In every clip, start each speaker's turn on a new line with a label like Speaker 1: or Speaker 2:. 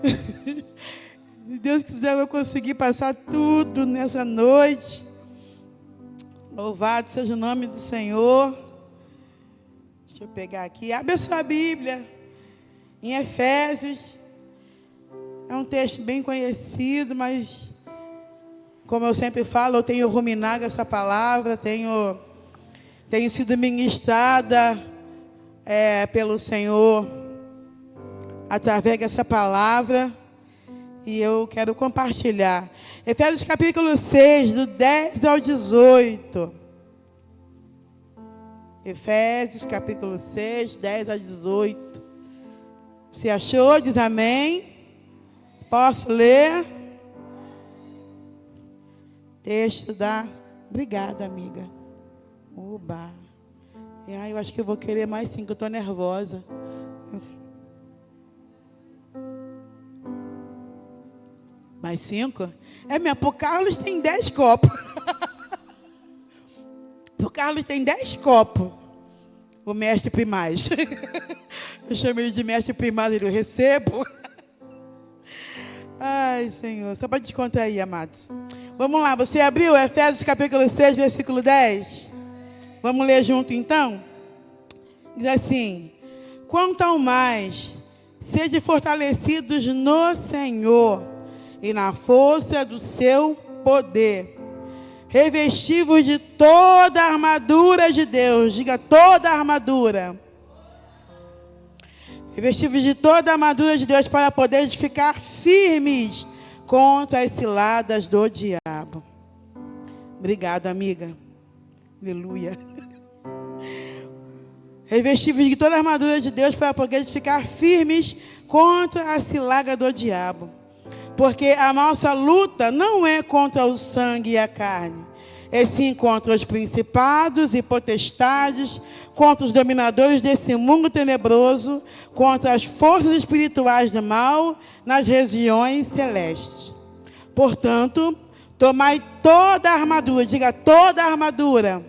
Speaker 1: Se Deus quiser, eu vou conseguir passar tudo nessa noite. Louvado seja o nome do Senhor. Deixa eu pegar aqui. Abre a sua Bíblia. Em Efésios. É um texto bem conhecido, mas, como eu sempre falo, eu tenho ruminado essa palavra, tenho sido ministrada pelo Senhor através dessa palavra, e eu quero compartilhar. Efésios capítulo 6, do 10 ao 18. Efésios capítulo 6, 10 a 18. Você achou? Diz amém. Posso ler? Texto da... Obrigada, amiga. Oba. Eu acho que eu vou querer mais 5, eu estou nervosa. Mais 5? Minha, pro Carlos tem 10 copos. Pro Carlos tem 10 copos. O mestre primaz. Eu chamo ele de mestre primaz, eu recebo. Ai, Senhor. Só para descontrair, amados. Vamos lá, você abriu Efésios capítulo 6, versículo 10? Vamos ler junto, então? Diz assim: quanto ao mais, sede fortalecidos no Senhor e na força do seu poder. Revestivos de toda a armadura de Deus. Diga, toda a armadura. Revestivos de toda a armadura de Deus para poder ficar firmes contra as ciladas do diabo. Obrigada, amiga. Aleluia. Revestivos de toda a armadura de Deus para poder ficar firmes contra a cilada do diabo. Porque a nossa luta não é contra o sangue e a carne, é sim contra os principados e potestades, contra os dominadores desse mundo tenebroso, contra as forças espirituais do mal nas regiões celestes. Portanto, tomai toda a armadura, diga toda a armadura.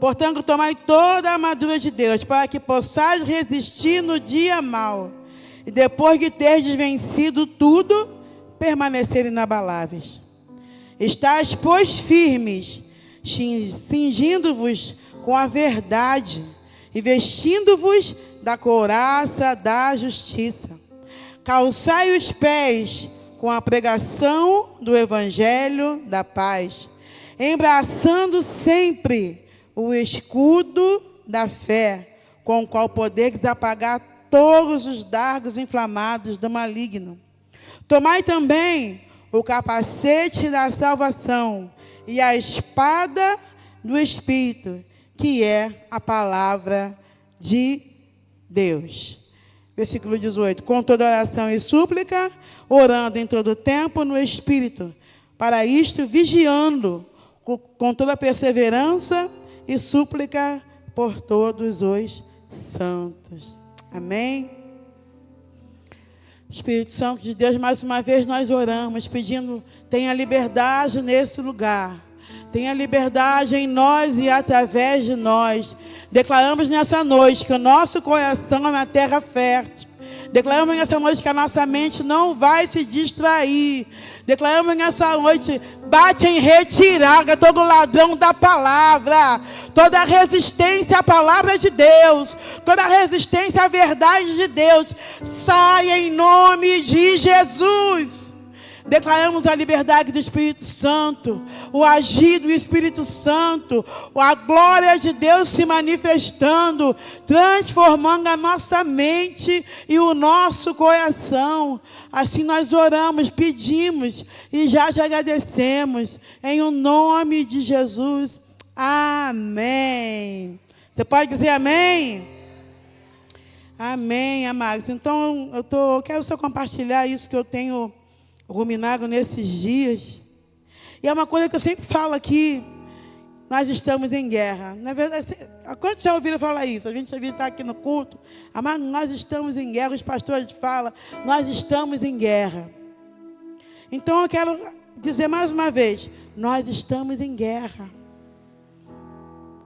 Speaker 1: Portanto, tomai toda a armadura de Deus, para que possais resistir no dia mau. E depois de terdes vencido tudo, permanecer inabaláveis. Estais, pois, firmes, cingindo-vos com a verdade e vestindo-vos da couraça da justiça. Calçai os pés com a pregação do evangelho da paz, embraçando sempre o escudo da fé, com o qual podeis apagar todos os dardos inflamados do maligno. Tomai também o capacete da salvação e a espada do Espírito, que é a palavra de Deus. Versículo 18. Com toda oração e súplica, orando em todo tempo no Espírito, para isto vigiando com toda perseverança e súplica por todos os santos. Amém? Espírito Santo de Deus, mais uma vez nós oramos, pedindo, tenha liberdade nesse lugar. Tenha liberdade em nós e através de nós. Declaramos nessa noite que o nosso coração é uma terra fértil. Declaramos nessa noite que a nossa mente não vai se distrair. Declaramos nessa noite, bate em retirada todo ladrão da palavra, toda resistência à palavra de Deus, toda resistência à verdade de Deus, saia em nome de Jesus. Declaramos a liberdade do Espírito Santo, o agir do Espírito Santo, a glória de Deus se manifestando, transformando a nossa mente e o nosso coração. Assim nós oramos, pedimos e já te agradecemos. Em o nome de Jesus. Amém. Você pode dizer amém? Amém, amados. Então, eu quero só compartilhar isso que eu tenho ruminado nesses dias. E é uma coisa que eu sempre falo aqui, nós estamos em guerra. Na verdade, quantos já ouviram falar isso? A gente já está aqui no culto, mas nós estamos em guerra, os pastores falam, nós estamos em guerra. Então eu quero dizer mais uma vez, nós estamos em guerra.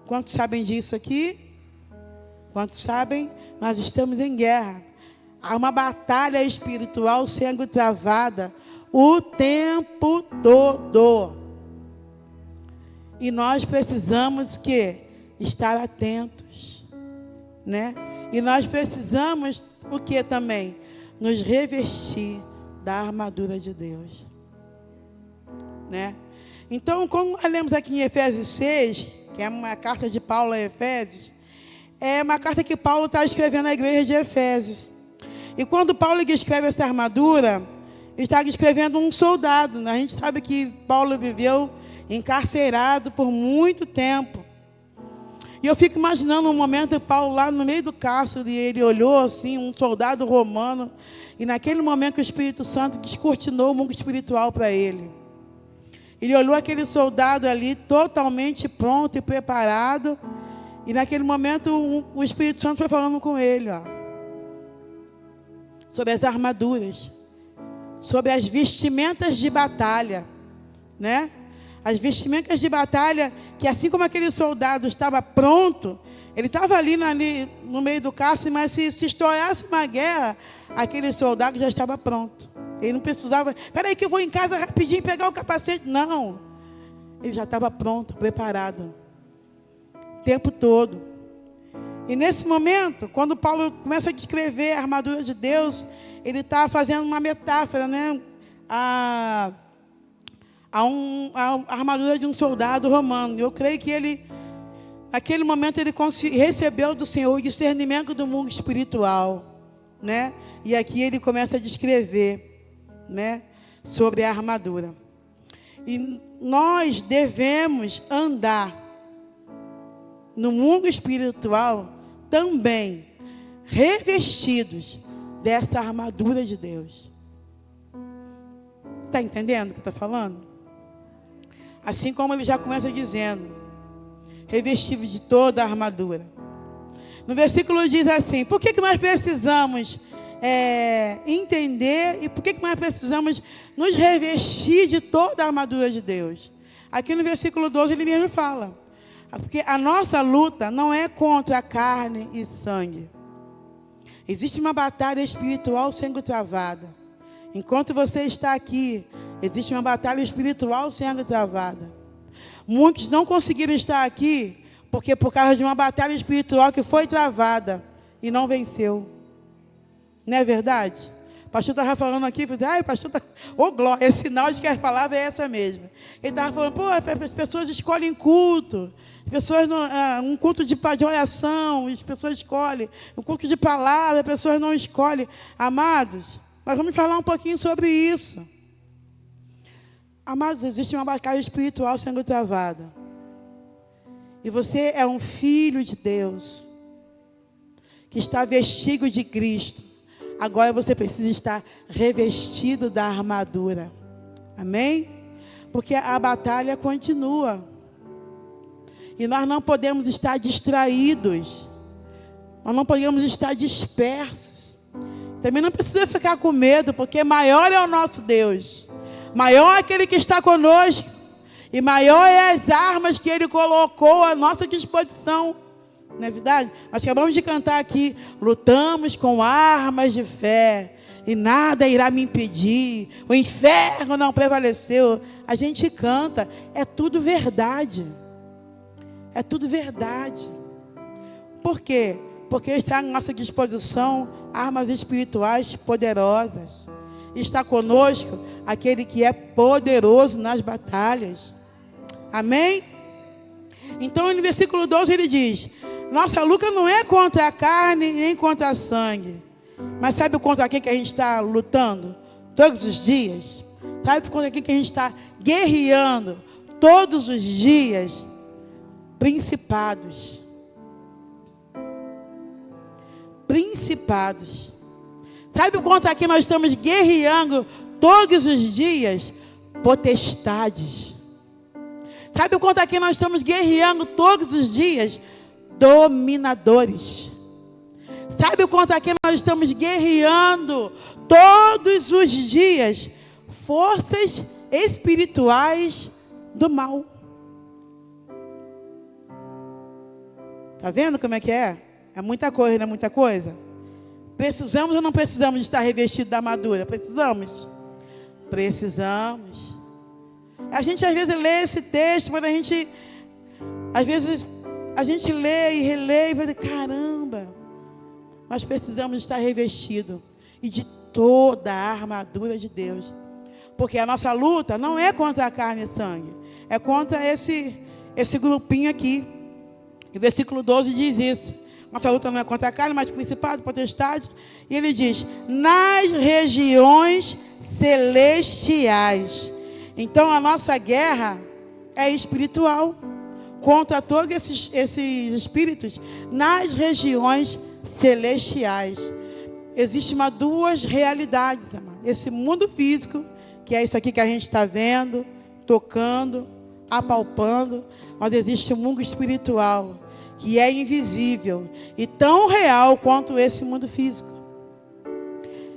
Speaker 1: Quantos sabem disso aqui? Quantos sabem? Nós estamos em guerra. Há uma batalha espiritual sendo travada o tempo todo. E nós precisamos estar atentos, né? E nós precisamos o que também? Nos revestir da armadura de Deus, né? Então, como nós lemos aqui em Efésios 6, que é uma carta de Paulo a Efésios, é uma carta que Paulo está escrevendo à igreja de Efésios. E quando Paulo escreve essa armadura, ele está escrevendo um soldado, né? A gente sabe que Paulo viveu encarcerado por muito tempo. E eu fico imaginando um momento Paulo lá no meio do cárcere, e ele olhou assim, um soldado romano, e naquele momento o Espírito Santo descortinou o mundo espiritual para ele. Ele olhou aquele soldado ali totalmente pronto e preparado, e naquele momento o Espírito Santo foi falando com ele, sobre as armaduras, sobre as vestimentas de batalha, né? As vestimentas de batalha, que assim como aquele soldado estava pronto, ele estava ali no meio do cárcere, mas se estourasse uma guerra, aquele soldado já estava pronto. Ele não precisava, espera aí que eu vou em casa rapidinho pegar o capacete. Não, ele já estava pronto, preparado, o tempo todo. E nesse momento, quando Paulo começa a descrever a armadura de Deus, ele está fazendo uma metáfora, né? A armadura de um soldado romano. Eu creio que ele, naquele momento, ele recebeu do Senhor o discernimento do mundo espiritual, né? E aqui ele começa a descrever, né, sobre a armadura. E nós devemos andar no mundo espiritual também revestidos dessa armadura de Deus. Você está entendendo o que eu estou falando? Assim como ele já começa dizendo, revestidos de toda a armadura. No versículo diz assim, por que nós precisamos entender e por que nós precisamos nos revestir de toda a armadura de Deus? Aqui no versículo 12 ele mesmo fala, porque a nossa luta não é contra a carne e sangue. Existe uma batalha espiritual sendo travada. Enquanto você está aqui, existe uma batalha espiritual sendo travada. Muitos não conseguiram estar aqui porque por causa de uma batalha espiritual que foi travada e não venceu. Não é verdade? O pastor estava falando aqui, pastor, glória, é sinal de que a palavra é essa mesmo. Ele estava falando, as pessoas escolhem culto, as pessoas um culto de oração, as pessoas escolhem, um culto de palavra, as pessoas não escolhem. Amados, nós vamos falar um pouquinho sobre isso. Amados, existe uma batalha espiritual sendo travada. E você é um filho de Deus, que está vestido de Cristo. Agora você precisa estar revestido da armadura. Amém? Porque a batalha continua. E nós não podemos estar distraídos. Nós não podemos estar dispersos. Também não precisa ficar com medo, porque maior é o nosso Deus. Maior é aquele que está conosco. E maior é as armas que Ele colocou à nossa disposição. Não é verdade? Nós acabamos de cantar aqui, lutamos com armas de fé, e nada irá me impedir, o inferno não prevaleceu. A gente canta, é tudo verdade. É tudo verdade. Por quê? Porque está à nossa disposição armas espirituais poderosas. Está conosco aquele que é poderoso nas batalhas. Amém? Então, no versículo 12 ele diz, nossa luta não é contra a carne nem contra a sangue. Mas sabe contra quem que a gente está lutando? Todos os dias. Sabe contra quem que a gente está guerreando? Todos os dias. Principados. Principados. Sabe contra quem nós estamos guerreando todos os dias? Potestades. Sabe contra quem nós estamos guerreando todos os dias? Dominadores. Sabe contra quem nós estamos guerreando todos os dias? Forças espirituais do mal. Tá vendo como é que é? É muita coisa, não é muita coisa? Precisamos ou não precisamos estar revestidos da armadura? Precisamos? Precisamos. A gente às vezes lê esse texto, mas às vezes a gente lê e relê e vai dizer, caramba, nós precisamos estar revestidos e de toda a armadura de Deus. Porque a nossa luta não é contra a carne e sangue, é contra esse grupinho aqui. O versículo 12 diz isso. Nossa luta não é contra a carne, mas principado, potestade. E ele diz, nas regiões celestiais. Então a nossa guerra é espiritual. Contra todos esses espíritos nas regiões celestiais. Existem duas realidades, amado. Esse mundo físico, que é isso aqui que a gente está vendo, tocando, apalpando. Mas existe um mundo espiritual, que é invisível e tão real quanto esse mundo físico.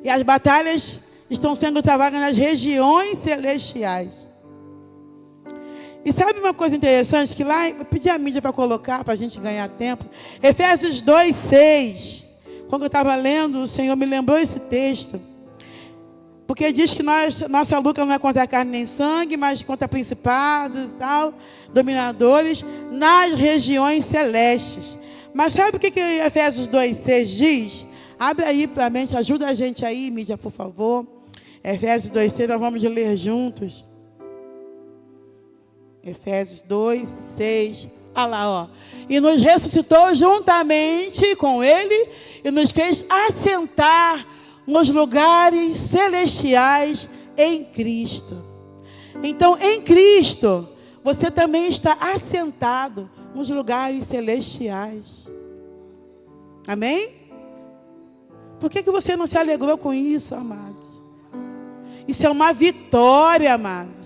Speaker 1: E as batalhas estão sendo travadas nas regiões celestiais. E sabe uma coisa interessante? Que lá, eu pedi a mídia para colocar, para a gente ganhar tempo. Efésios 2:6. Quando eu estava lendo, o Senhor me lembrou esse texto. Porque diz que nossa luta não é contra a carne nem sangue, mas contra principados e tal, dominadores, nas regiões celestes. Mas sabe o que Efésios 2:6 diz? Abre aí para a mente, ajuda a gente aí, mídia, por favor. Efésios 2:6, nós vamos ler juntos. Efésios 2:6. Olha lá, ó. E nos ressuscitou juntamente com Ele e nos fez assentar nos lugares celestiais em Cristo. Então, em Cristo, você também está assentado nos lugares celestiais. Amém? Por que você não se alegrou com isso, amados? Isso é uma vitória, amados.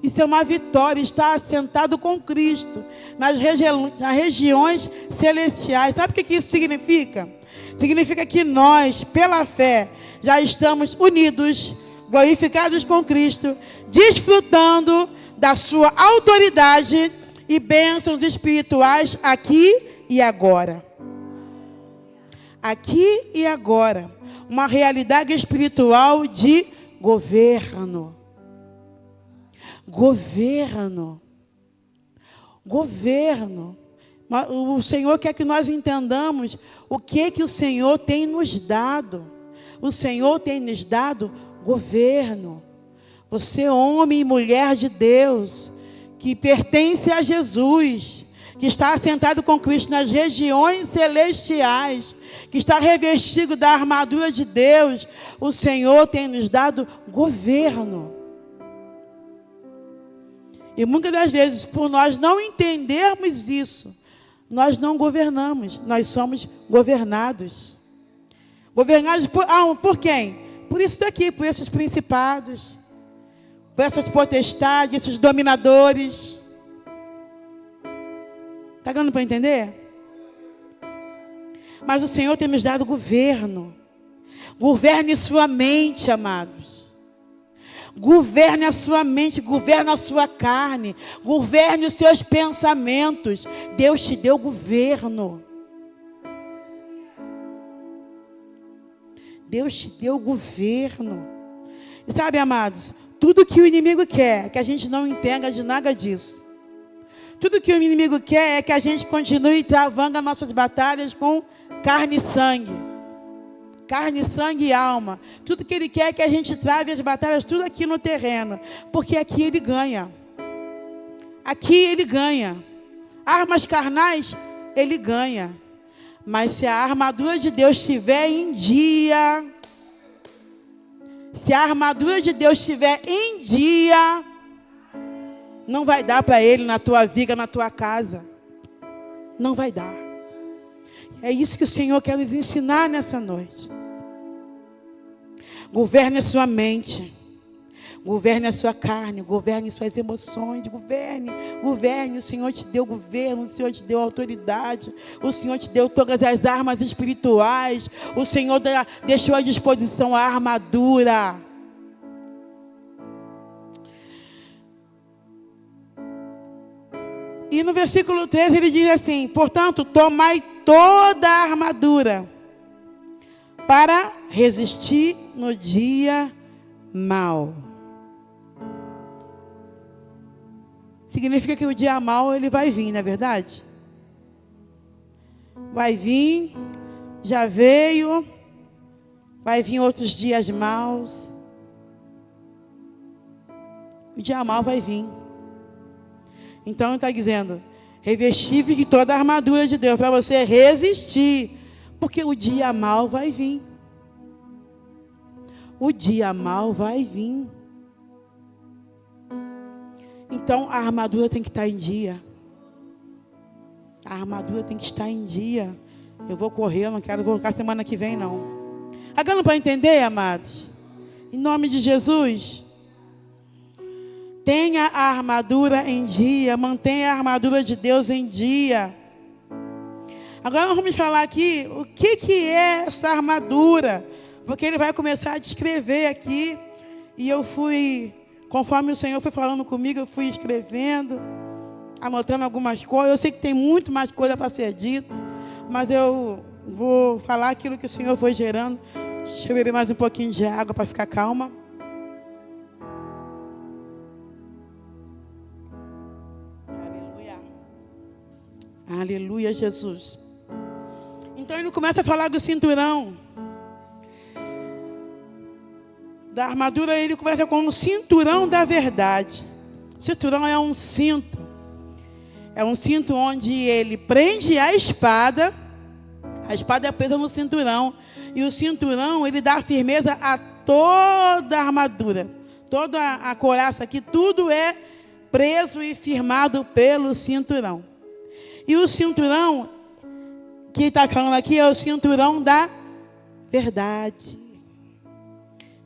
Speaker 1: Isso é uma vitória, estar assentado com Cristo nas regiões celestiais. Sabe o que isso significa? Significa que nós, pela fé, já estamos unidos, glorificados com Cristo, desfrutando da sua autoridade e bênçãos espirituais aqui e agora. Aqui e agora. Uma realidade espiritual de governo. Governo. Governo. O Senhor quer que nós entendamos o que o Senhor tem nos dado. O Senhor tem nos dado governo. Você, homem e mulher de Deus, que pertence a Jesus, que está assentado com Cristo nas regiões celestiais, que está revestido da armadura de Deus, o Senhor tem nos dado governo. E muitas das vezes, por nós não entendermos isso, nós não governamos, nós somos governados. Governados por quem? Por isso daqui, por esses principados, por essas potestades, esses dominadores. Está dando para entender? Mas o Senhor tem nos dado governo. Governe sua mente, amados. Governe a sua mente, governe a sua carne, governe os seus pensamentos. Deus te deu governo. Deus te deu governo. E sabe, amados, tudo que o inimigo quer é que a gente não entenda de nada disso. Tudo que o inimigo quer é que a gente continue travando as nossas batalhas com carne e sangue. Carne, sangue e alma. Tudo que ele quer é que a gente trave as batalhas, tudo aqui no terreno. Porque aqui ele ganha. Aqui ele ganha. Armas carnais, ele ganha. Mas se a armadura de Deus estiver em dia, se a armadura de Deus estiver em dia, não vai dar para ele na tua vida, na tua casa. Não vai dar. É isso que o Senhor quer nos ensinar nessa noite. Governe a sua mente. Governe a sua carne. Governe suas emoções. Governe. O Senhor te deu governo. O Senhor te deu autoridade. O Senhor te deu todas as armas espirituais. O Senhor deixou à disposição a armadura. E no versículo 13 ele diz assim: portanto, tomai toda a armadura, para resistir no dia mau. Significa que o dia mau ele vai vir, não é verdade? Vai vir, já veio, vai vir outros dias maus. O dia mau vai vir. Então ele está dizendo, revestir-vos de toda a armadura de Deus para você resistir, porque o dia mau vai vir. O dia mau vai vir. Então a armadura tem que estar em dia. A armadura tem que estar em dia. Eu vou correr, eu não quero voltar semana que vem, não. Agora para entender, amados? Em nome de Jesus, tenha a armadura em dia. Mantenha a armadura de Deus em dia. Agora vamos falar aqui o que é essa armadura. Porque ele vai começar a descrever aqui. E eu fui, conforme o Senhor foi falando comigo, eu fui escrevendo, anotando algumas coisas. Eu sei que tem muito mais coisa para ser dito, mas eu vou falar aquilo que o Senhor foi gerando. Deixa eu beber mais um pouquinho de água para ficar calma. Aleluia. Aleluia, Jesus. Então ele começa a falar do cinturão. Da armadura, ele começa com o cinturão da verdade. O cinturão é um cinto. É um cinto onde ele prende a espada. A espada é presa no cinturão. E o cinturão, ele dá firmeza a toda a armadura. Toda a couraça aqui, tudo é preso e firmado pelo cinturão. E o cinturão que está falando aqui é o cinturão da verdade.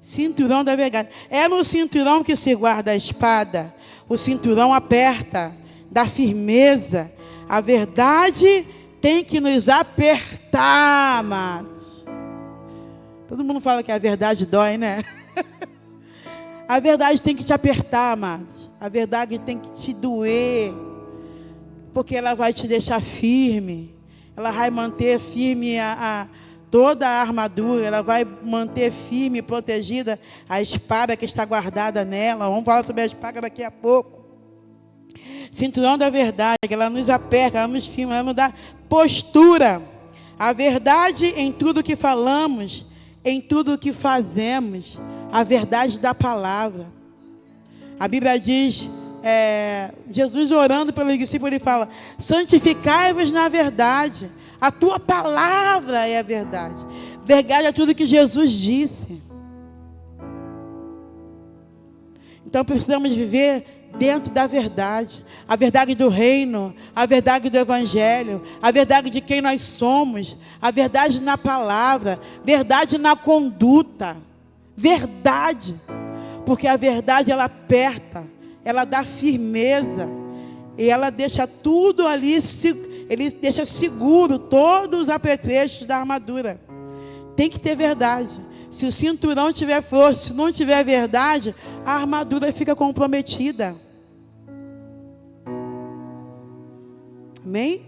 Speaker 1: Cinturão da verdade. É no cinturão que se guarda a espada. O cinturão aperta, dá firmeza. A verdade tem que nos apertar, amados. Todo mundo fala que a verdade dói, né? A verdade tem que te apertar, amados. A verdade tem que te doer. Porque ela vai te deixar firme. Ela vai manter firme toda a armadura, ela vai manter firme e protegida a espada que está guardada nela. Vamos falar sobre a espada daqui a pouco. Cinturão da verdade, ela nos aperta, ela nos firma, ela nos dá postura. A verdade em tudo que falamos, em tudo que fazemos. A verdade da palavra. A Bíblia diz, Jesus orando pelos discípulos, ele fala, santificai-vos na verdade. A tua palavra é a verdade. Verdade é tudo que Jesus disse. Então precisamos viver dentro da verdade. A verdade do reino, a verdade do evangelho, a verdade de quem nós somos, a verdade na palavra, verdade na conduta. Verdade. Porque a verdade ela aperta, ela dá firmeza e ela deixa tudo ali ele deixa seguro todos os apetrechos da armadura. Tem que ter verdade. Se o cinturão tiver força, se não tiver verdade, a armadura fica comprometida. Amém?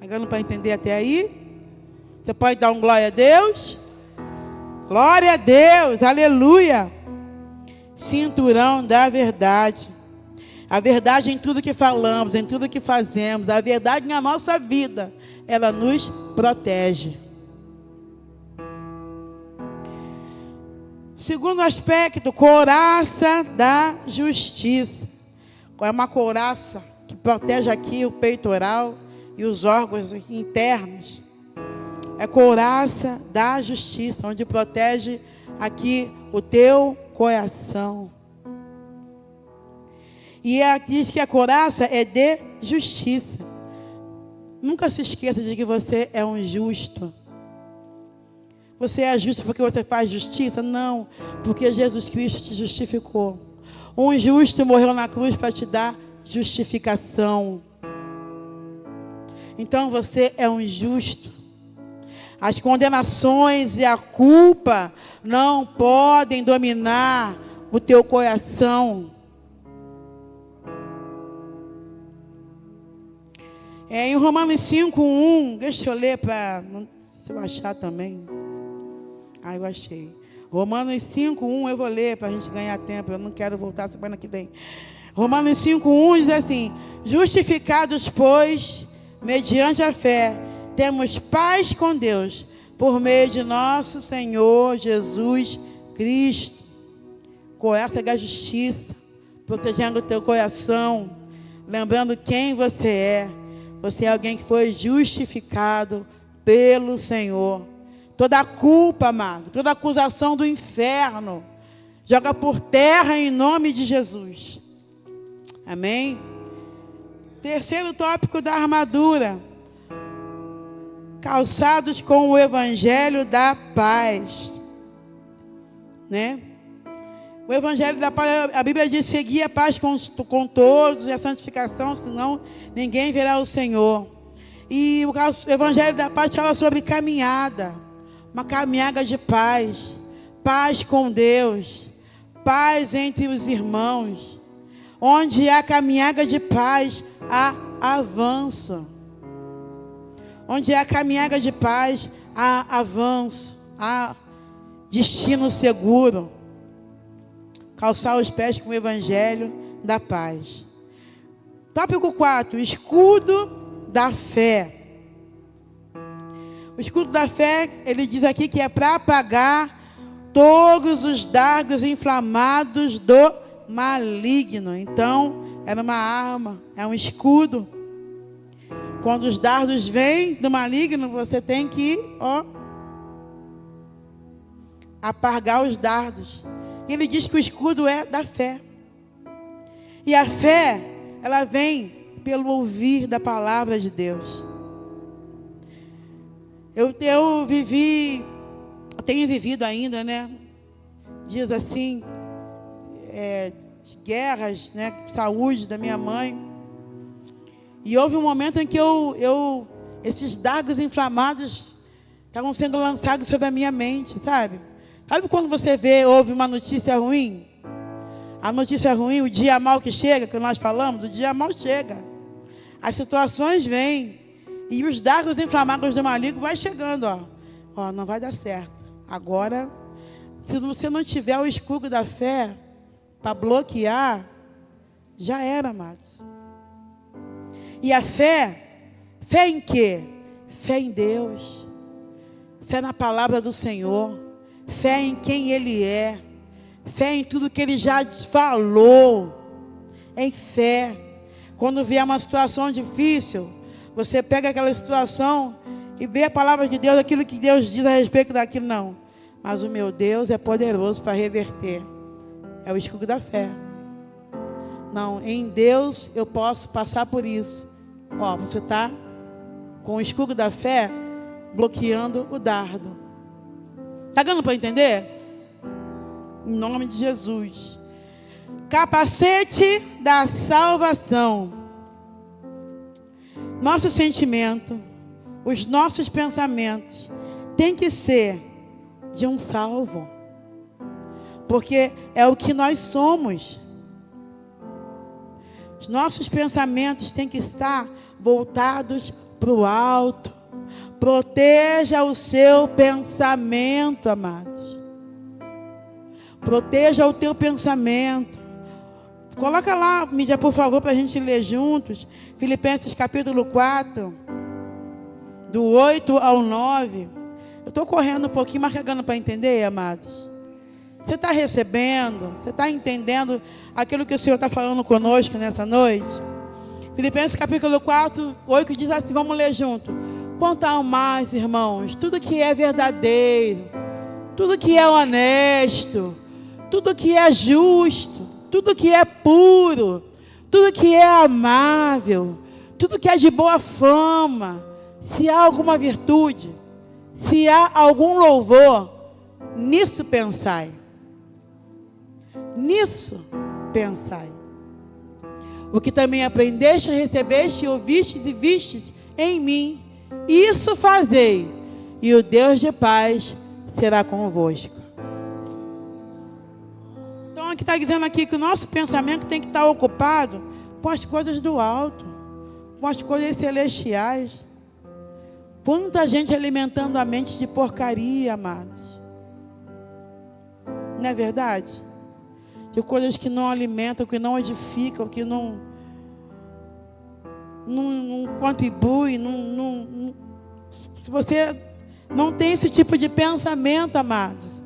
Speaker 1: Agora para entender até aí? Você pode dar um glória a Deus? Glória a Deus, aleluia. Cinturão da verdade. A verdade em tudo que falamos, em tudo que fazemos, a verdade na nossa vida, ela nos protege. Segundo aspecto, couraça da justiça. É uma couraça que protege aqui o peitoral e os órgãos internos. É couraça da justiça, onde protege aqui o teu coração. E diz que a couraça é de justiça. Nunca se esqueça de que você é um justo. Você é justo porque você faz justiça? Não, porque Jesus Cristo te justificou. Um justo morreu na cruz para te dar justificação. Então você é um justo. As condenações e a culpa não podem dominar o teu coração. Em Romanos 5:1, deixa eu ler para se eu achar também. Ah, eu achei. Romanos 5:1, eu vou ler para a gente ganhar tempo. Eu não quero voltar semana que vem. Romanos 5:1 diz assim: justificados, pois, mediante a fé, temos paz com Deus, por meio de nosso Senhor Jesus Cristo. Coraça da justiça, protegendo o teu coração, lembrando quem você é. Você é alguém que foi justificado pelo Senhor. Toda a culpa, amado, toda a acusação do inferno, joga por terra em nome de Jesus. Amém? Terceiro tópico da armadura: calçados com o evangelho da paz. Né? O evangelho da paz, a Bíblia diz: seguir a paz com todos e a santificação, senão ninguém verá o Senhor. E o evangelho da paz fala sobre caminhada, uma caminhada de paz, paz com Deus, paz entre os irmãos. Onde há caminhada de paz, há avanço. Onde há caminhada de paz, há avanço, há destino seguro. Calçar os pés com o evangelho da paz. Tópico 4, escudo da fé. O escudo da fé, ele diz aqui que é para apagar todos os dardos inflamados do maligno. Então, era uma arma, é um escudo. Quando os dardos vêm do maligno, você tem que apagar os dardos. Ele diz que o escudo é da fé. E a fé, ela vem pelo ouvir da palavra de Deus. Eu tenho vivido ainda, né? Dias assim, de guerras, né? Saúde da minha mãe. E houve um momento em que esses dardos inflamados estavam sendo lançados sobre a minha mente, sabe? Sabe quando você ouve uma notícia ruim? A notícia ruim, o dia mal que chega, que nós falamos, o dia mal chega. As situações vêm. E os dardos inflamados do maligno vai chegando, não vai dar certo. Agora, se você não tiver o escudo da fé para bloquear, já era, amados. E a fé em quê? Fé em Deus. Fé na palavra do Senhor. Fé em quem Ele é. Fé em tudo que Ele já falou. Em fé. Quando vier uma situação difícil, você pega aquela situação e vê a palavra de Deus, aquilo que Deus diz a respeito daquilo, não. Mas o meu Deus é poderoso para reverter. É o escudo da fé. Não, em Deus eu posso passar por isso. Você está com o escudo da fé bloqueando o dardo. Está dando para entender? Em nome de Jesus. Capacete da salvação. Nosso sentimento, os nossos pensamentos tem que ser de um salvo. Porque é o que nós somos. Os nossos pensamentos têm que estar voltados para o alto. Proteja o seu pensamento, amados. Proteja o teu pensamento. Coloca lá, mídia, por favor, para a gente ler juntos. Filipenses capítulo 4, do 8 ao 9. Eu estou correndo um pouquinho, mas chegando para entender, amados. Você está recebendo? Você está entendendo aquilo que o Senhor está falando conosco nessa noite? Filipenses capítulo 4, 8 diz assim, vamos ler junto. Quanto ao mais, irmãos, tudo que é verdadeiro, tudo que é honesto, tudo que é justo, tudo que é puro, tudo que é amável, tudo que é de boa fama, se há alguma virtude, se há algum louvor, nisso pensai. Nisso pensai. O que também aprendeste, recebeste, ouvistes e vistes em mim, isso fazei, e o Deus de paz será convosco. Então aqui está dizendo aqui que o nosso pensamento tem que estar ocupado com as coisas do alto, com as coisas celestiais. Quanta gente alimentando a mente de porcaria, amados. Não é verdade? De coisas que não alimentam, que não edificam, que não contribuem. Se você não tem esse tipo de pensamento, amados,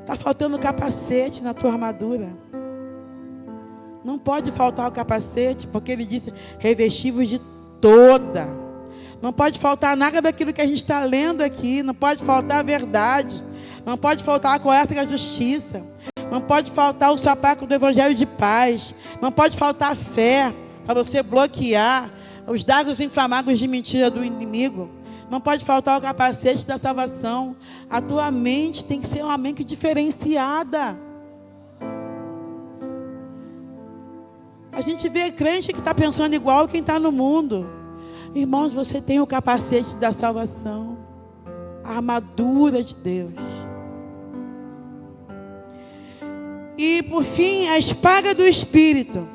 Speaker 1: está faltando capacete na tua armadura. Não pode faltar o capacete, porque ele disse, revestivos de toda. Não pode faltar nada daquilo que a gente está lendo aqui. Não pode faltar a verdade. Não pode faltar a coerência da justiça. Não pode faltar o sapato do evangelho de paz. Não pode faltar a fé para você bloquear os dardos inflamados de mentira do inimigo. Não pode faltar o capacete da salvação. A tua mente tem que ser uma mente diferenciada. A gente vê crente que está pensando igual quem está no mundo. Irmãos, você tem o capacete da salvação, a armadura de Deus. E por fim, a espada do Espírito.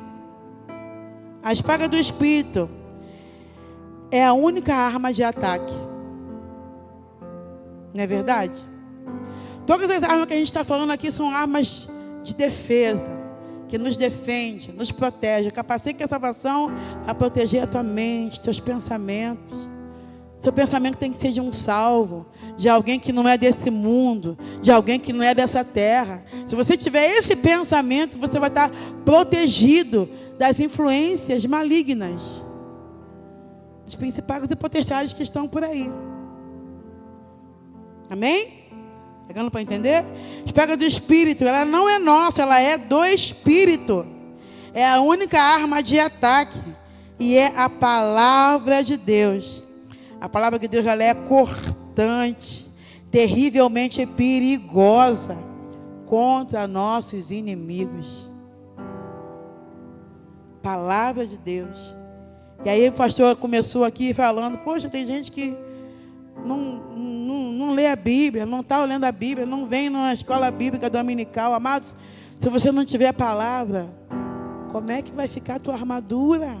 Speaker 1: A espada do Espírito é a única arma de ataque. Não é verdade? Todas as armas que a gente está falando aqui são armas de defesa, que nos defende, nos protege. O capacete que é a salvação para proteger a tua mente, teus pensamentos. Seu pensamento tem que ser de um salvo, de alguém que não é desse mundo, de alguém que não é dessa terra. Se você tiver esse pensamento, você vai estar protegido das influências malignas, dos principais e potestades que estão por aí. Amém? Pegando para entender? Espada do Espírito, ela não é nossa, ela é do Espírito. É a única arma de ataque. E é a palavra de Deus. A palavra de Deus, ela é cortante, terrivelmente perigosa contra nossos inimigos. Palavra de Deus. E aí o pastor começou aqui falando, poxa, tem gente que não lê a Bíblia, não está lendo a Bíblia, não vem numa escola bíblica dominical. Amados, se você não tiver a palavra, como é que vai ficar a tua armadura?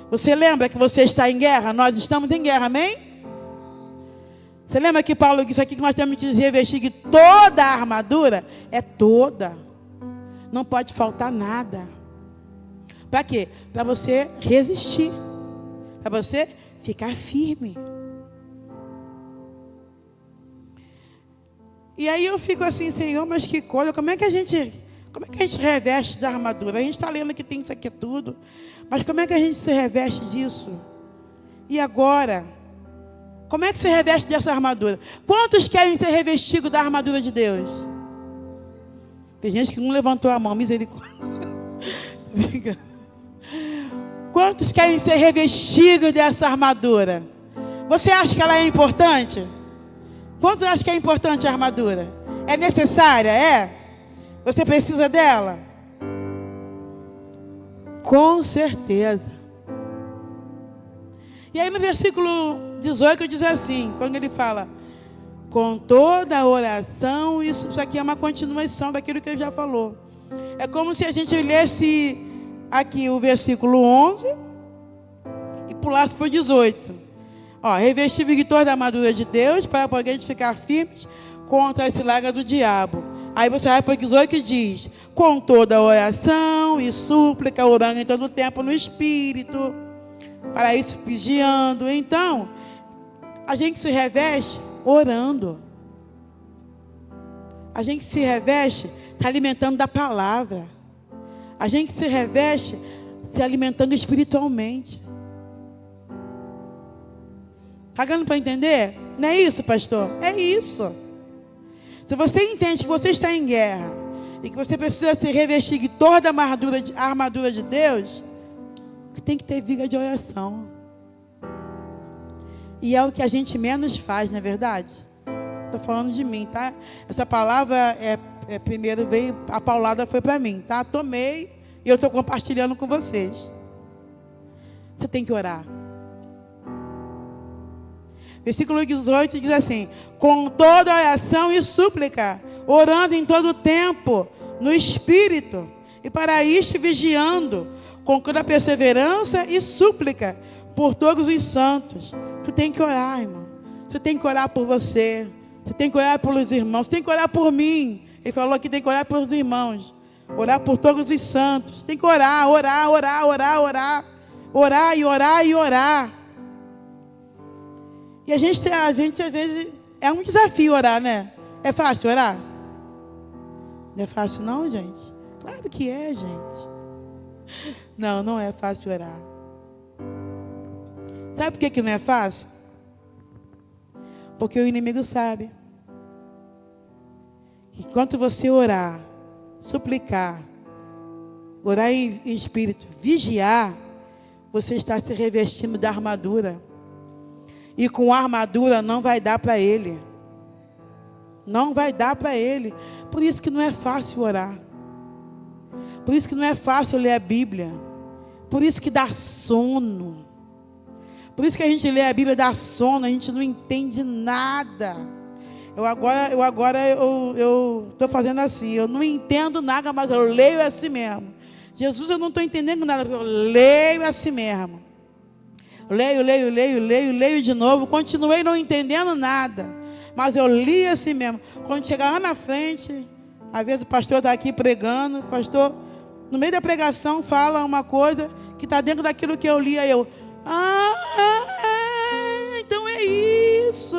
Speaker 1: Você lembra que você está em guerra? Nós estamos em guerra, amém? Você lembra que Paulo disse aqui que nós temos que revestir que toda a armadura é toda. Não pode faltar nada. Para quê? Para você resistir. Para você ficar firme. E aí eu fico assim, Senhor, mas que coisa, como é que a gente reveste da armadura? A gente está lendo que tem isso aqui tudo, mas como é que a gente se reveste disso? E agora? Como é que se reveste dessa armadura? Quantos querem ser revestidos da armadura de Deus? Tem gente que não levantou a mão, misericórdia. Quantos querem ser revestidos dessa armadura? Você acha que ela é importante? Quantos acham que é importante a armadura? É necessária? É? Você precisa dela? Com certeza. E aí no versículo 18 diz assim, quando ele fala, com toda a oração, isso aqui é uma continuação daquilo que ele já falou. É como se a gente lesse aqui o versículo 11 e pulasse para o 18. Revestir-vos de toda a armadura de Deus para poder ficar firmes contra a cilada do diabo. Aí você vai para o 18 e diz, com toda a oração e súplica, orando em todo o tempo no Espírito, para isso vigiando. Então, a gente se reveste orando. A gente se reveste se alimentando da palavra. A gente se reveste se alimentando espiritualmente. Está dando para entender? Não é isso, pastor? É isso. Se você entende que você está em guerra e que você precisa se revestir de toda a armadura de Deus, tem que ter vida de oração. E é o que a gente menos faz, não é verdade? Estou falando de mim, tá? Essa palavra primeiro veio, a paulada foi para mim, tá? Tomei e eu estou compartilhando com vocês. Você tem que orar. Versículo 18 diz assim, com toda oração e súplica, orando em todo o tempo, no Espírito, e para isto vigiando, com toda perseverança e súplica, por todos os santos. Tu tem que orar, irmão. Tu tem que orar por você. Você tem que orar pelos irmãos. Você tem que orar por mim. Ele falou que tem que orar pelos irmãos. Orar por todos os santos. Tem que orar, orar, orar, orar, orar. Orar e orar e orar. E a gente às vezes, é um desafio orar, né? É fácil orar? Não é fácil não, gente? Claro que é, gente. Não, não é fácil orar. Sabe por que não é fácil? Porque o inimigo sabe que enquanto você orar, suplicar, orar em espírito, vigiar, você está se revestindo da armadura. E com a armadura não vai dar para ele. Não vai dar para ele. Por isso que não é fácil orar. Por isso que não é fácil ler a Bíblia. Por isso que dá sono. Por isso que a gente lê a Bíblia, dá sono, a gente não entende nada. Eu estou fazendo assim, eu não entendo nada, mas eu leio assim mesmo. Jesus, eu não estou entendendo nada, eu leio assim mesmo. Leio de novo, continuei não entendendo nada, mas eu li assim mesmo. Quando chegar lá na frente, às vezes o pastor está aqui pregando, o pastor, no meio da pregação, fala uma coisa que está dentro daquilo que eu li, aí eu, então é isso.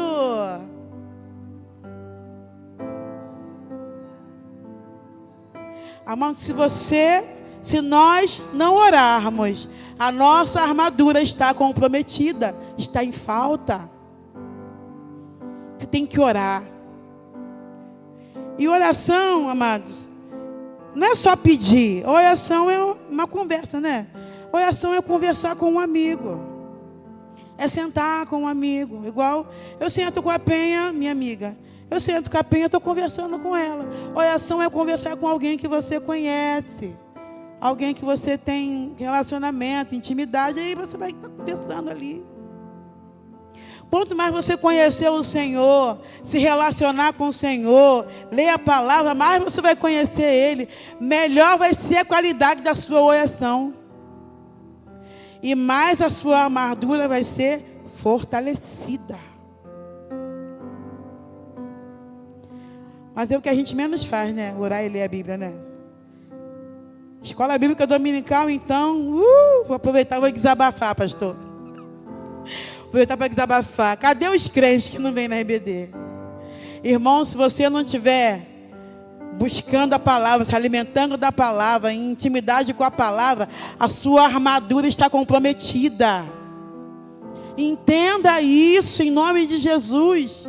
Speaker 1: Amado, se nós não orarmos, a nossa armadura está comprometida, está em falta. Você tem que orar. E oração, amados, não é só pedir. Oração é uma conversa, né? Oração é conversar com um amigo. É sentar com um amigo. Igual eu sento com a Penha, minha amiga. Eu sento com a Penha, estou conversando com ela. Oração é conversar com alguém que você conhece. Alguém que você tem relacionamento, intimidade. Aí você vai estar conversando ali. Quanto mais você conhecer o Senhor, se relacionar com o Senhor, ler a palavra, mais você vai conhecer Ele. Melhor vai ser a qualidade da sua oração. E mais a sua armadura vai ser fortalecida. Mas é o que a gente menos faz, né? Orar e ler a Bíblia, né? Escola Bíblica Dominical, então, vou aproveitar e vou desabafar, pastor. Aproveitar para desabafar. Cadê os crentes que não vêm na RBD? Irmão, se você não estiver buscando a palavra, se alimentando da palavra, em intimidade com a palavra, a sua armadura está comprometida. Entenda isso em nome de Jesus.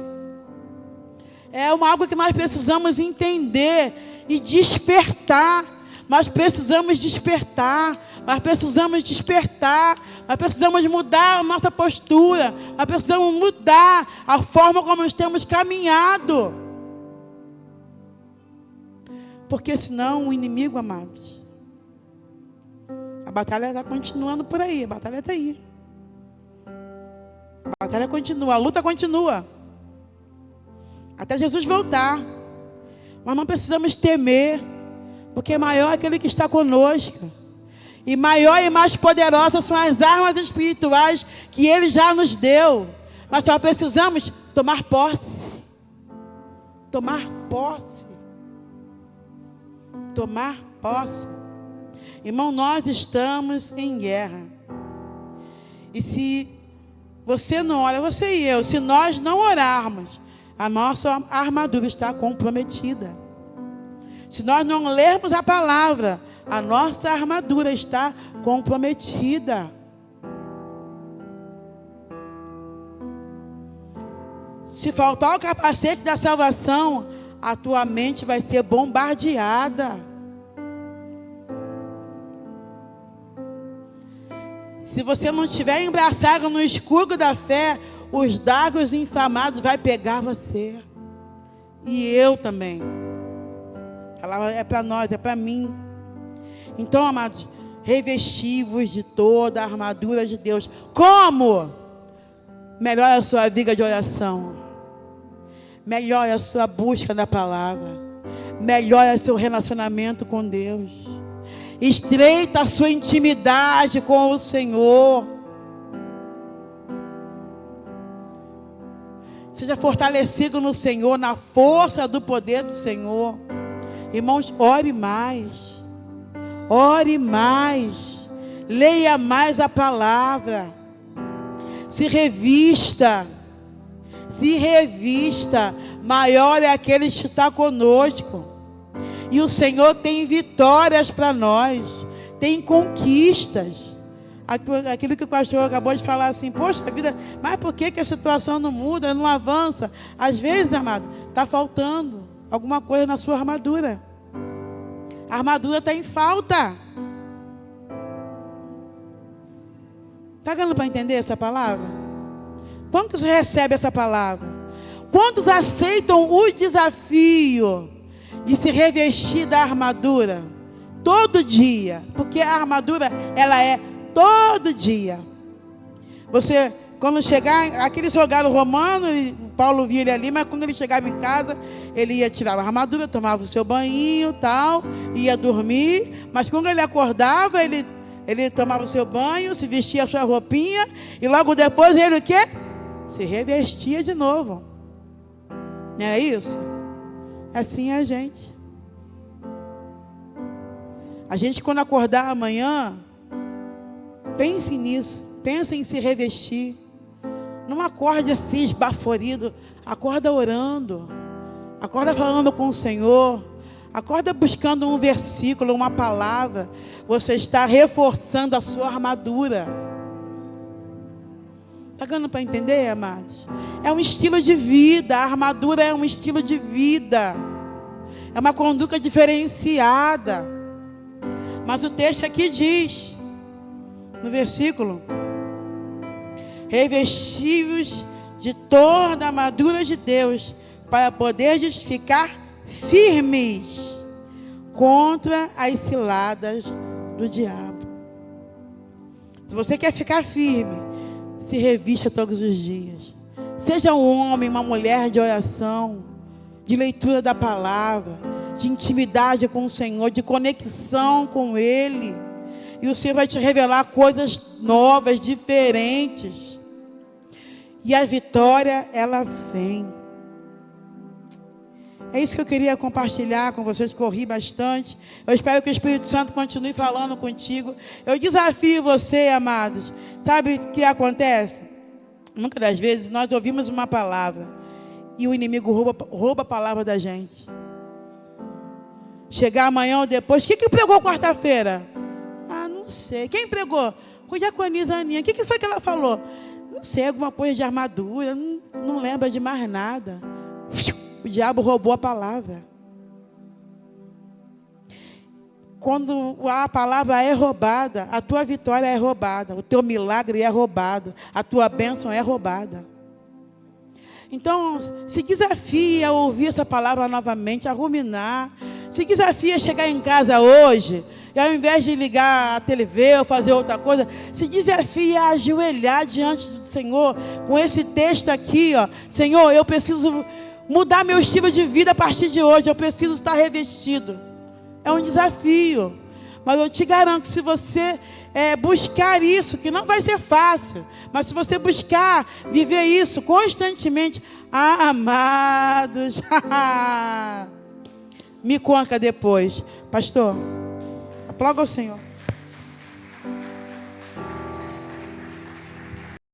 Speaker 1: É algo que nós precisamos entender e despertar. Nós precisamos despertar. Nós precisamos despertar. Nós precisamos mudar a nossa postura. Nós precisamos mudar a forma como nós temos caminhado. Porque senão o inimigo, amados, a batalha está continuando por aí. A batalha está aí. A batalha continua. A luta continua. Até Jesus voltar. Mas não precisamos temer. Porque maior é aquele que está conosco. E maior e mais poderosas são as armas espirituais que Ele já nos deu. Nós só precisamos tomar posse. Tomar posse. Tomar posse. Irmão, nós estamos em guerra. E se você não ora, você e eu, se nós não orarmos, a nossa armadura está comprometida. Se nós não lermos a palavra, a nossa armadura está comprometida. Se faltar o capacete da salvação, a tua mente vai ser bombardeada. Se você não estiver embraçado no escudo da fé, os dardos inflamados vão pegar você. E eu também. A palavra é para nós, é para mim. Então, amados, revesti-vos de toda a armadura de Deus. Como? Melhore a sua vida de oração. Melhore a sua busca da palavra. Melhore o seu relacionamento com Deus. Estreita a sua intimidade com o Senhor. Seja fortalecido no Senhor, na força do poder do Senhor. Irmãos, ore mais. Ore mais. Leia mais a palavra. Se revista. Se revista. Maior é aquele que está conosco. E o Senhor tem vitórias para nós. Tem conquistas. Aquilo que o pastor acabou de falar assim, poxa vida, mas por que a situação não muda, não avança? Às vezes, amado, está faltando alguma coisa na sua armadura. A armadura está em falta. Está dando para entender essa palavra? Quantos recebem essa palavra? Quantos aceitam o desafio de se revestir da armadura? Todo dia. Porque a armadura, ela é todo dia. Você, quando chegar, aquele soldado romano, Paulo via ele ali, mas quando ele chegava em casa, ele ia tirar a armadura, tomava o seu banho, tal, ia dormir, mas quando ele acordava, ele tomava o seu banho, se vestia a sua roupinha, e logo depois ele o quê? Se revestia de novo. Não é isso? Assim é a gente. A gente, quando acordar amanhã, pense nisso, pense em se revestir. Não acorde assim esbaforido, acorda orando, acorda falando com o Senhor, acorda buscando um versículo, uma palavra. Você está reforçando a sua armadura. Está dando para entender, amados? É um estilo de vida, a armadura é um estilo de vida, é uma conduta diferenciada. Mas o texto aqui diz, no versículo: revestivos de toda a armadura de Deus, para poder ficar firmes contra as ciladas do diabo. Se você quer ficar firme, se revista todos os dias. Seja um homem, uma mulher de oração, de leitura da palavra, de intimidade com o Senhor, de conexão com Ele. E o Senhor vai te revelar coisas novas, diferentes. E a vitória, ela vem. É isso que eu queria compartilhar com vocês. Corri bastante. Eu espero que o Espírito Santo continue falando contigo. Eu desafio você, amados. Sabe o que acontece? Muitas das vezes nós ouvimos uma palavra e o inimigo rouba a palavra da gente. Chegar amanhã ou depois, quem que pregou quarta-feira? Ah, não sei. Quem pregou? Com a diaconisa Aninha. O que foi que ela falou? Não sei, alguma coisa de armadura. Não lembra de mais nada. O diabo roubou a palavra. Quando a palavra é roubada, a tua vitória é roubada, o teu milagre é roubado, a tua bênção é roubada. Então, se desafia a ouvir essa palavra novamente, a ruminar. Se desafia a chegar em casa hoje, e ao invés de ligar a TV ou fazer outra coisa, se desafia a ajoelhar diante do Senhor, com esse texto aqui, ó. Senhor, eu preciso mudar meu estilo de vida a partir de hoje, eu preciso estar revestido. É um desafio, mas eu te garanto que se você buscar isso, que não vai ser fácil, mas se você buscar viver isso constantemente, amados, me conta depois. Pastor, aplauda o Senhor.